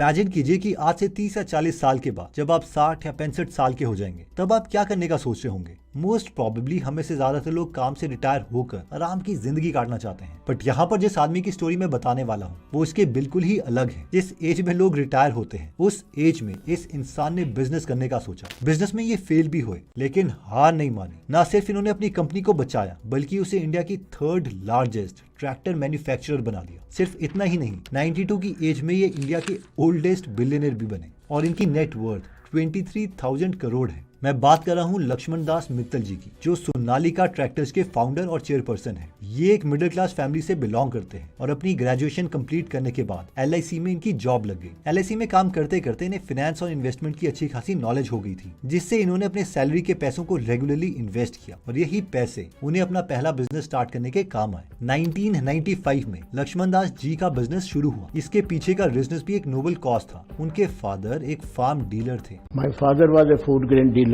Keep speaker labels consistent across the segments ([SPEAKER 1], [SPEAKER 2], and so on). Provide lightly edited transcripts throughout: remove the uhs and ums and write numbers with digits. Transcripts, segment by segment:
[SPEAKER 1] Imagine कीजिए कि आज से 30 या 40 साल के बाद जब आप 60 या 65 साल के हो जाएंगे तब आप क्या करने का सोच रहे होंगे। मोस्ट प्रोबेबली हमें से ज्यादातर लोग काम से रिटायर होकर आराम की जिंदगी काटना चाहते हैं। बट यहाँ पर जिस आदमी की स्टोरी मैं बताने वाला हूँ वो इसके बिल्कुल ही अलग है। जिस एज में लोग रिटायर होते हैं उस एज में इस इंसान ने बिजनेस करने का सोचा। बिजनेस में ये फेल भी हुए लेकिन हार नहीं मानी। न सिर्फ इन्होंने अपनी कंपनी को बचाया बल्कि उसे इंडिया की 3rd लार्जेस्ट ट्रैक्टर मैन्युफैक्चरर बना दिया। सिर्फ इतना ही नहीं, 92 की एज में ये इंडिया के ओल्डेस्ट बिलियनर भी बने और इनकी नेट वर्थ 23,000 करोड़ है। मैं बात कर रहा हूँ लक्ष्मण दास मित्तल जी की, जो सोनालिका ट्रैक्टर्स के फाउंडर और चेयरपर्सन हैं। ये एक मिडिल क्लास फैमिली से बिलोंग करते हैं और अपनी ग्रेजुएशन कंप्लीट करने के बाद LIC में इनकी जॉब लग गई। LIC में काम करते करते इन्हें फाइनेंस और इन्वेस्टमेंट की अच्छी खासी नॉलेज हो गई थी, जिससे इन्होंने अपने सैलरी के पैसों को रेगुलरली इन्वेस्ट किया और यही पैसे उन्हें अपना पहला बिजनेस स्टार्ट करने के काम आए। 1995 में लक्ष्मण दास जी का बिजनेस शुरू हुआ। इसके पीछे का बिजनेस भी एक नोबल कॉज था। उनके फादर एक फार्म डीलर थे।
[SPEAKER 2] My father was a food grain dealer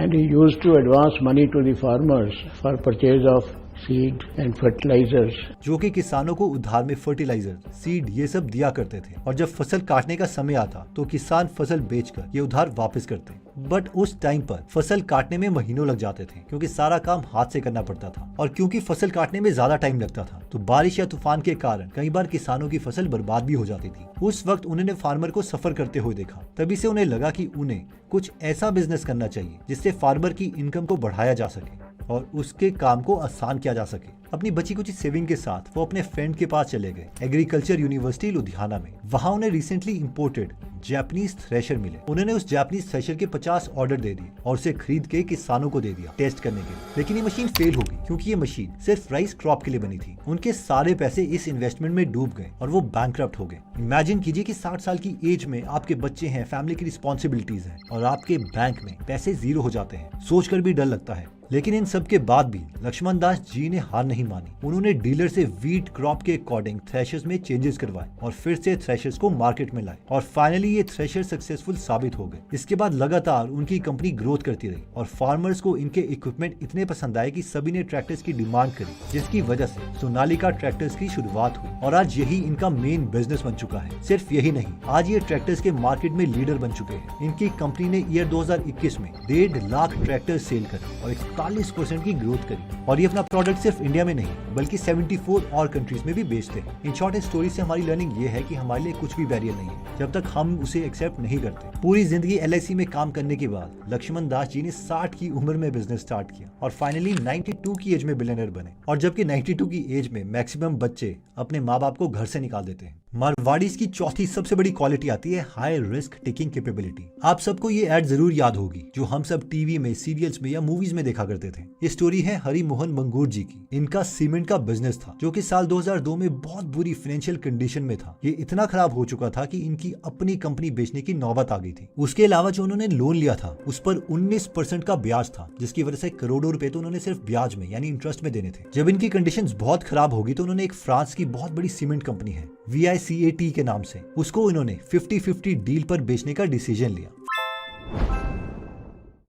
[SPEAKER 2] and he used to advance money to the farmers for purchase of seed and fertilisers,
[SPEAKER 1] जो कि किसानों को उधार में फर्टिलाइजर, सीड ये सब दिया करते थे और जब फसल काटने का समय आता तो किसान फसल बेचकर ये उधार वापस करते। बट उस टाइम पर फसल काटने में महीनों लग जाते थे क्योंकि सारा काम हाथ से करना पड़ता था और क्योंकि फसल काटने में ज्यादा टाइम लगता था तो बारिश या तूफान के कारण कई बार किसानों की फसल बर्बाद भी हो जाती थी। उस वक्त उन्होंने फार्मर को सफर करते हुए देखा। तभी से उन्हें लगा कि उन्हें कुछ ऐसा बिजनेस करना चाहिए जिससे फार्मर की इनकम को बढ़ाया जा सके और उसके काम को आसान किया जा सके। अपनी बची कुछ सेविंग के साथ वो अपने फ्रेंड के पास चले गए एग्रीकल्चर यूनिवर्सिटी लुधियाना में। वहां उन्हें रिसेंटली इंपोर्टेड जापानीज थ्रेशर मिले। उन्होंने उस जापानीज थ्रेशर के 50 ऑर्डर दे दिए और उसे खरीद के किसानों को दे दिया टेस्ट करने के लिए। लेकिन ये मशीन फेल हो गई क्योंकि ये मशीन सिर्फ राइस क्रॉप के लिए बनी थी। उनके सारे पैसे इस इन्वेस्टमेंट में डूब गए और वो बैंकक्रप्ट हो गए। इमेजिन कीजिए कि 60 साल की एज में आपके बच्चे हैं, फैमिली की रिस्पॉन्सिबिलिटीज है और आपके बैंक में पैसे जीरो हो जाते हैं। सोचकर भी डर लगता है। लेकिन इन सब के बाद भी लक्ष्मण दास जी ने हार नहीं मानी। उन्होंने डीलर से वीट क्रॉप के अकॉर्डिंग थ्रेशर्स में चेंजेस करवाए और फिर से थ्रेशर्स को मार्केट में लाए और फाइनली ये थ्रेशर सक्सेसफुल साबित हो गए। इसके बाद लगातार उनकी कंपनी ग्रोथ करती रही और फार्मर्स को इनके इक्विपमेंट इतने पसंद आए कि सभी ने ट्रैक्टर्स की डिमांड करी, जिसकी वजह से सोनालिका ट्रैक्टर्स की शुरुआत हुई और आज यही इनका मेन बिजनेस बन चुका है। सिर्फ यही नहीं, आज ये ट्रैक्टर्स के मार्केट में लीडर बन चुके हैं। इनकी कंपनी ने ईयर 2021 में 1.5 लाख ट्रैक्टर सेल करे और 41% की ग्रोथ करी और ये अपना प्रोडक्ट सिर्फ इंडिया में नहीं बल्कि 74 और कंट्रीज में भी बेचते हैं। इन शॉर्ट स्टोरी से हमारी लर्निंग ये है कि हमारे लिए कुछ भी बैरियर नहीं है जब तक हम उसे एक्सेप्ट नहीं करते। पूरी जिंदगी LIC में काम करने के बाद लक्ष्मण दास जी ने 60 की उम्र में बिजनेस स्टार्ट किया और फाइनली 92 की एज में बिलियनर बने। और जबकि 92 की एज में मैक्सिमम बच्चे अपने माँ बाप को घर से निकाल देते हैं। मारवाड़ीज की चौथी सबसे बड़ी क्वालिटी आती है हाई रिस्क टेकिंग कैपेबिलिटी। आप सबको ये ऐड जरूर याद होगी जो हम सब टीवी में, सीरियल्स में या मूवीज में देखा करते थे। ये स्टोरी है हरि मोहन मंगूर जी की। इनका सीमेंट का बिजनेस था जो कि साल 2002 में बहुत बुरी फाइनेंशियल कंडीशन में था। ये इतना खराब हो चुका था कि इनकी अपनी कंपनी बेचने की नौबत आ गई थी। उसके अलावा जो उन्होंने लोन लिया था उस पर 19% का ब्याज था, जिसकी वजह से करोड़ों रुपए तो उन्होंने सिर्फ ब्याज में यानी इंटरेस्ट में देने थे। जब इनकी कंडीशंस बहुत खराब होगी तो उन्होंने एक फ्रांस की बहुत बड़ी सीमेंट कंपनी है VICAT के नाम से, उसको इन्होंने 50-50 डील पर बेचने का डिसीजन लिया।